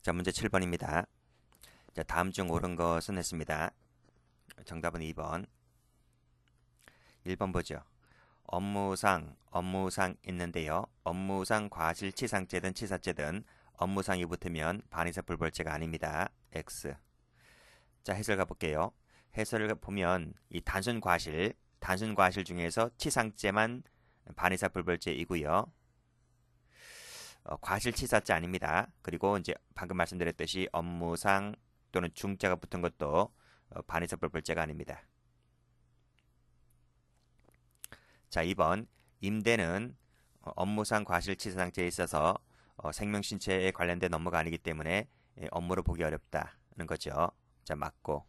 자, 문제 7번입니다. 자, 다음 중 옳은 것은 했습니다. 정답은 2번. 1번 보죠. 업무상 있는데요. 업무상 과실치상죄든 치사죄든 업무상이 붙으면 반의사 불벌죄가 아닙니다. X. 자, 해설 가볼게요. 해설을 보면 이 단순 과실 중에서 치상죄만 반의사 불벌죄이고요. 과실치사죄 아닙니다. 그리고 이제 방금 말씀드렸듯이 업무상 또는 중죄가 붙은 것도 반의사 불벌죄가 아닙니다. 자, 2번. 임대는 업무상 과실치사상죄에 있어서 생명신체에 관련된 업무가 아니기 때문에 업무로 보기 어렵다는 거죠. 자, 맞고.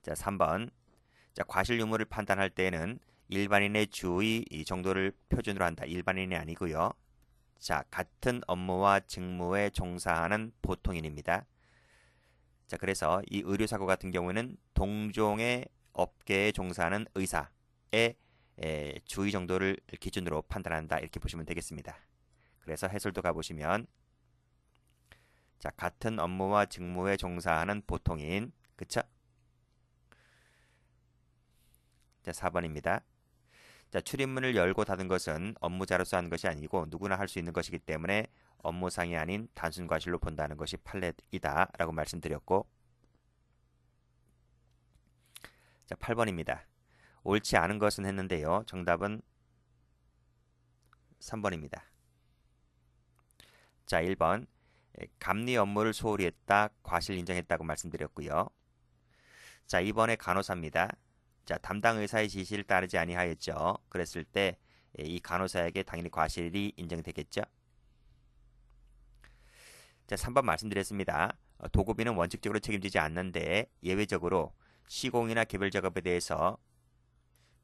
자, 3번. 자, 과실 유무를 판단할 때에는 일반인의 주의 정도를 표준으로 한다. 일반인이 아니고요. 자, 같은 업무와 직무에 종사하는 보통인입니다. 자, 그래서 이 의료사고 같은 경우에는 동종의 업계에 종사하는 의사의 주의 정도를 기준으로 판단한다. 이렇게 보시면 되겠습니다. 그래서 해설도 가보시면 자, 같은 업무와 직무에 종사하는 보통인, 그쵸? 자, 4번입니다. 자, 출입문을 열고 닫은 것은 업무자로서 한 것이 아니고 누구나 할 수 있는 것이기 때문에 업무상이 아닌 단순 과실로 본다는 것이 판례이다 라고 말씀드렸고, 자, 8번입니다. 옳지 않은 것은 했는데요. 정답은 3번입니다. 자, 1번. 감리 업무를 소홀히 했다. 과실 인정했다고 말씀드렸고요. 자, 2번에 간호사입니다. 자, 담당 의사의 지시를 따르지 아니하였죠. 그랬을 때 이 간호사에게 당연히 과실이 인정되겠죠. 자, 3번 말씀드렸습니다. 도급인은 원칙적으로 책임지지 않는데 예외적으로 시공이나 개별 작업에 대해서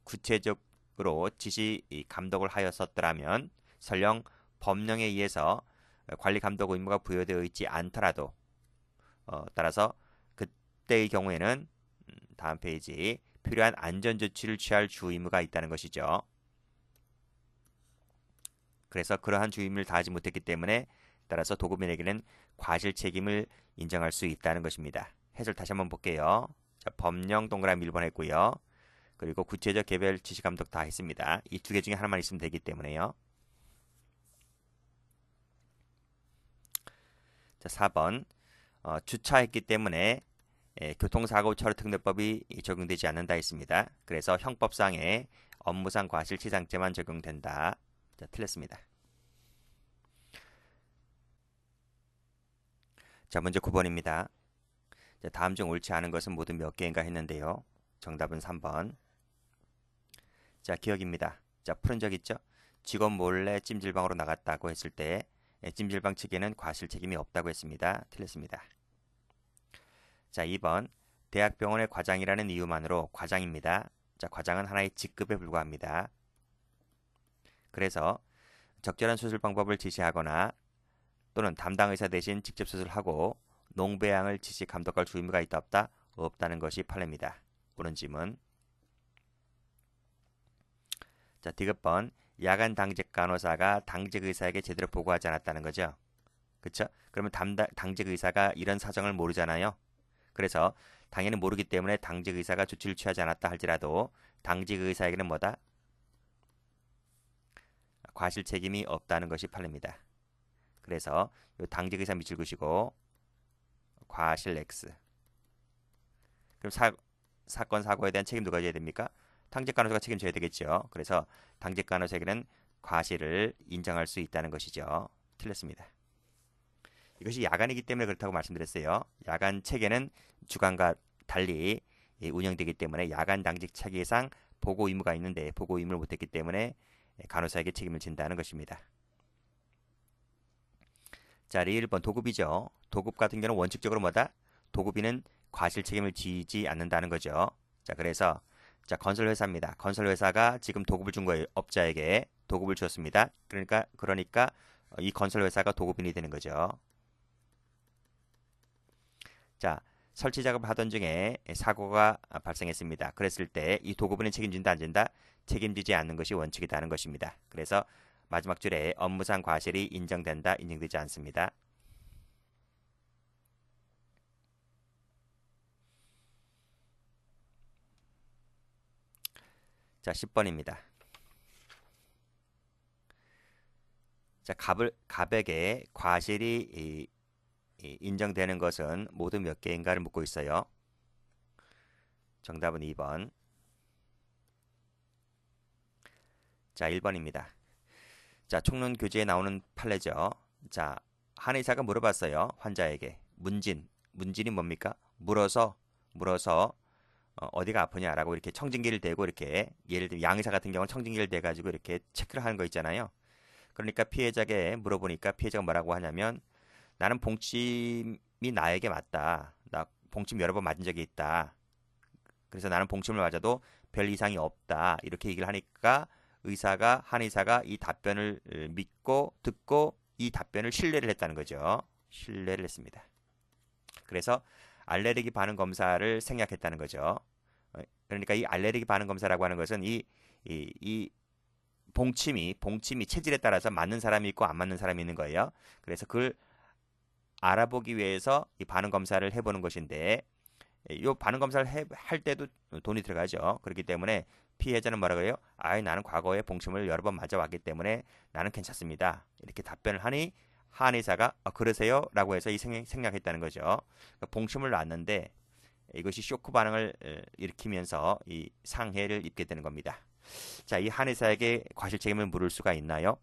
구체적으로 지시 감독을 하였었더라면 설령 법령에 의해서 관리 감독 의무가 부여되어 있지 않더라도 따라서 그때의 경우에는 다음 페이지 필요한 안전조치를 취할 주의무가 있다는 것이죠. 그래서 그러한 주의무를 다하지 못했기 때문에 따라서 도급인에게는 과실 책임을 인정할 수 있다는 것입니다. 해설 다시 한번 볼게요. 자, 법령 동그라미 1번 했고요. 그리고 구체적 개별 지시 감독 다 했습니다. 이 두 개 중에 하나만 있으면 되기 때문에요. 자, 4번. 주차했기 때문에 교통사고 처리특례법이 적용되지 않는다 했습니다. 그래서 형법상의 업무상 과실치상죄만 적용된다. 자, 틀렸습니다. 자, 문제 9번입니다. 자, 다음 중 옳지 않은 것은 모두 몇 개인가 했는데요. 정답은 3번. 자, 기억입니다. 자, 푸른 적 있죠? 직원 몰래 찜질방으로 나갔다고 했을 때 찜질방 측에는 과실 책임이 없다고 했습니다. 틀렸습니다. 자, 2번. 대학병원의 과장이라는 이유만으로 과장입니다. 자, 과장은 하나의 직급에 불과합니다. 그래서 적절한 수술 방법을 지시하거나 또는 담당 의사 대신 직접 수술하고 농배양을 지시 감독할 주의무가 있다 없다? 없다는 것이 판례입니다. 옳은 지문. 자, 디귿번. 야간 당직 간호사가 당직 의사에게 제대로 보고하지 않았다는 거죠. 그쵸? 그러면 당직 의사가 이런 사정을 모르잖아요. 그래서 당연히 모르기 때문에 당직 의사가 조치를 취하지 않았다 할지라도 당직 의사에게는 뭐다? 과실 책임이 없다는 것이 판례입니다. 그래서 당직 의사 밑줄 그시고 과실 X. 그럼 사건 사고에 대한 책임 누가 져야 됩니까? 당직 간호사가 책임져야 되겠죠. 그래서 당직 간호사에게는 과실을 인정할 수 있다는 것이죠. 틀렸습니다. 이것이 야간이기 때문에 그렇다고 말씀드렸어요. 야간 체계는 주간과 달리 운영되기 때문에 야간 당직 체계상 보고 의무가 있는데 보고 의무를 못했기 때문에 간호사에게 책임을 진다는 것입니다. 자, 1번 도급이죠. 도급 같은 경우는 원칙적으로 뭐다? 도급인은 과실 책임을 지지 않는다는 거죠. 자, 그래서 자, 건설회사입니다. 건설회사가 지금 도급을 준 거예요. 업자에게 도급을 줬습니다. 그러니까 이 건설회사가 도급인이 되는 거죠. 자, 설치 작업을 하던 중에 사고가 발생했습니다. 그랬을 때 이 도급인은 책임진다 안 진다? 책임지지 않는 것이 원칙이라는 것입니다. 그래서 마지막 줄에 업무상 과실이 인정된다, 인정되지 않습니다. 자, 10번입니다. 자, 갑에게 과실이 인정되는 것은 모두 몇 개인가를 묻고 있어요. 정답은 2번. 자, 1번입니다. 자, 총론 교재에 나오는 판례죠. 자, 한 의사가 물어봤어요. 환자에게. 문진이 뭡니까? 물어서 어디가 아프냐라고 이렇게 청진기를 대고 이렇게 예를 들면 양의사 같은 경우는 청진기를 대가지고 이렇게 체크를 하는 거 있잖아요. 그러니까 피해자에게 물어보니까 피해자가 뭐라고 하냐면 나는 봉침이 나에게 맞다. 나 봉침 여러 번 맞은 적이 있다. 그래서 나는 봉침을 맞아도 별 이상이 없다. 이렇게 얘기를 하니까 한 의사가 이 답변을 믿고 듣고 이 답변을 신뢰를 했다는 거죠. 신뢰를 했습니다. 그래서 알레르기 반응 검사를 생략했다는 거죠. 그러니까 이 알레르기 반응 검사라고 하는 것은 이 봉침이 체질에 따라서 맞는 사람이 있고 안 맞는 사람이 있는 거예요. 그래서 그걸 알아보기 위해서 이 반응 검사를 해보는 것인데 이 반응 검사를 할 때도 돈이 들어가죠. 그렇기 때문에 피해자는 뭐라 그래요? 나는 과거에 봉침을 여러 번 맞아왔기 때문에 나는 괜찮습니다. 이렇게 답변을 하니 한의사가 그러세요? 라고 해서 생략했다는 거죠. 그러니까 봉침을 놨는데 이것이 쇼크 반응을 일으키면서 이 상해를 입게 되는 겁니다. 자, 이 한의사에게 과실 책임을 물을 수가 있나요?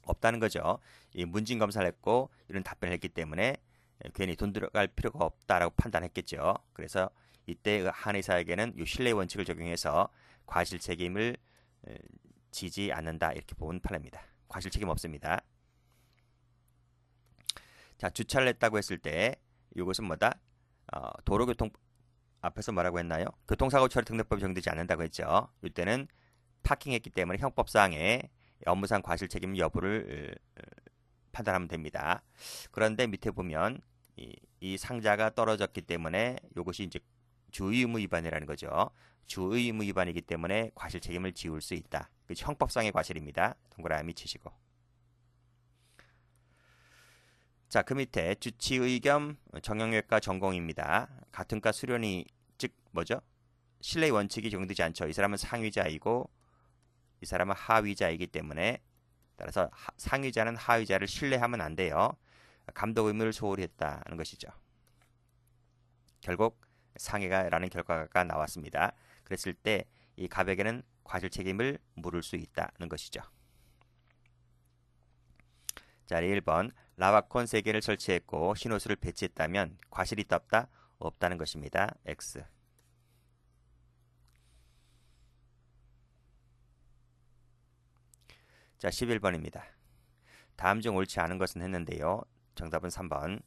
없다는 거죠. 이 문진 검사를 했고 이런 답변을 했기 때문에 괜히 돈 들어갈 필요가 없다라고 판단했겠죠. 그래서 이때 한의사에게는 이 신뢰 원칙을 적용해서 과실 책임을 지지 않는다 이렇게 본 판례입니다. 과실 책임 없습니다. 자, 주차를 했다고 했을 때 이것은 뭐다? 도로교통 앞에서 뭐라고 했나요? 교통사고 처리 등록법이 적용되지 않는다고 했죠. 이때는 파킹했기 때문에 형법상의 업무상 과실 책임 여부를 판단하면 됩니다. 그런데 밑에 보면 이 상자가 떨어졌기 때문에 이것이 이제 주의의무 위반이라는 거죠. 주의의무 위반이기 때문에 과실 책임을 지울 수 있다. 형법상의 과실입니다. 동그라미 치시고. 자, 그 밑에 주치의 겸 정형외과 전공입니다. 같은 과 수련이 즉 뭐죠? 신뢰 원칙이 적용되지 않죠. 이 사람은 상위자이고 이 사람은 하위자이기 때문에 따라서 상위자는 하위자를 신뢰하면 안 돼요. 감독 의무를 소홀히 했다는 것이죠. 결국 상해가라는 결과가 나왔습니다. 그랬을 때 이 갑에게는 과실 책임을 물을 수 있다는 것이죠. 자, 1번 라와콘 3개를 설치했고 신호수를 배치했다면 과실이 있다 없다? 없다는 것입니다. X. 자, 11번입니다. 다음 중 옳지 않은 것은 했는데요. 정답은 3번.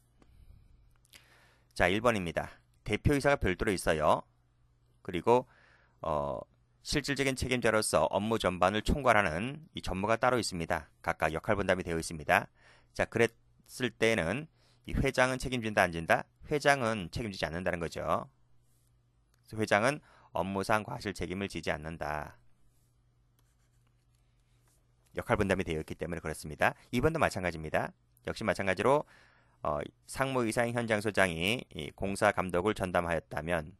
자, 1번입니다. 대표이사가 별도로 있어요. 그리고 실질적인 책임자로서 업무 전반을 총괄하는 이 전무가 따로 있습니다. 각각 역할 분담이 되어 있습니다. 자, 그랬을 때는 이 회장은 책임진다 안 진다? 회장은 책임지지 않는다는 거죠. 그래서 회장은 업무상 과실 책임을 지지 않는다. 역할 분담이 되어 있기 때문에 그렇습니다. 2번도 마찬가지입니다. 역시 마찬가지로 상무이사인 현장소장이 이 공사 감독을 전담하였다면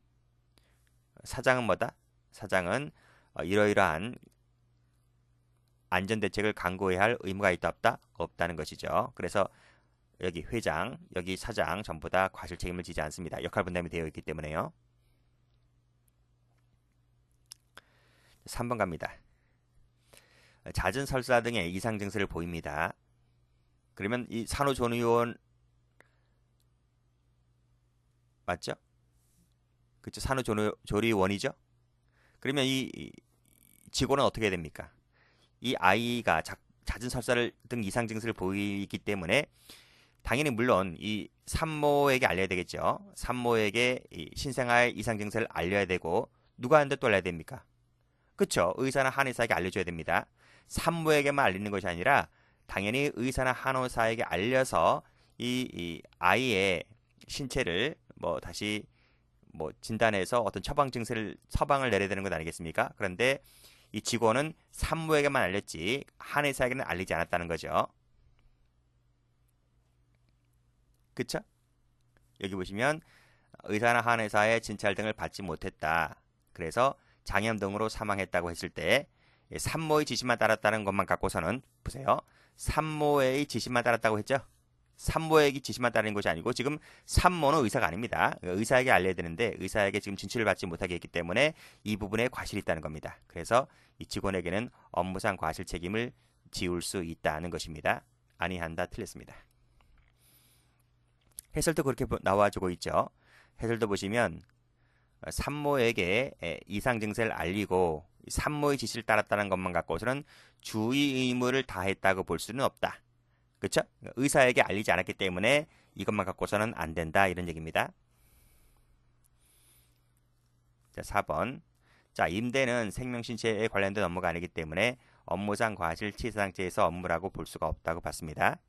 사장은 뭐다? 사장은 이러이러한 안전대책을 강구해야 할 의무가 있다 없다? 없다는 것이죠. 그래서 여기 회장, 여기 사장 전부 다 과실 책임을 지지 않습니다. 역할 분담이 되어 있기 때문에요. 3번 갑니다. 잦은 설사 등의 이상 증세를 보입니다. 그러면 이 산후조리원 맞죠? 그렇죠. 산후조리원이죠. 그러면 이 직원은 어떻게 됩니까? 이 아이가 잦은 설사 등 이상 증세를 보이기 때문에 당연히 물론 이 산모에게 알려야 되겠죠. 산모에게 이 신생아의 이상 증세를 알려야 되고 누구한테 또 알려야 됩니까? 그렇죠. 의사나 한의사에게 알려줘야 됩니다. 산모에게만 알리는 것이 아니라 당연히 의사나 한의사에게 알려서 이 아이의 신체를 다시 진단해서 어떤 처방을 내려야 되는 것 아니겠습니까? 그런데 이 직원은 산모에게만 알렸지 한의사에게는 알리지 않았다는 거죠. 그쵸? 여기 보시면 의사나 한의사의 진찰 등을 받지 못했다. 그래서 장염 등으로 사망했다고 했을 때 산모의 지시만 따랐다는 것만 갖고서는 보세요. 산모의 지시만 따랐다고 했죠? 산모의 지시만 따르는 것이 아니고 지금 산모는 의사가 아닙니다. 의사에게 알려야 되는데 의사에게 지금 진술을 받지 못하게 했기 때문에 이 부분에 과실이 있다는 겁니다. 그래서 이 직원에게는 업무상 과실 책임을 지울 수 있다는 것입니다. 아니한다, 틀렸습니다. 해설도 그렇게 나와주고 있죠. 해설도 보시면 산모에게 이상 증세를 알리고 산모의 지시를 따랐다는 것만 갖고서는 주의 의무를 다했다고 볼 수는 없다. 그렇죠? 의사에게 알리지 않았기 때문에 이것만 갖고서는 안 된다, 이런 얘기입니다. 자, 4번. 자, 임대는 생명신체에 관련된 업무가 아니기 때문에 업무상 과실치사상죄에서 업무라고 볼 수가 없다고 봤습니다.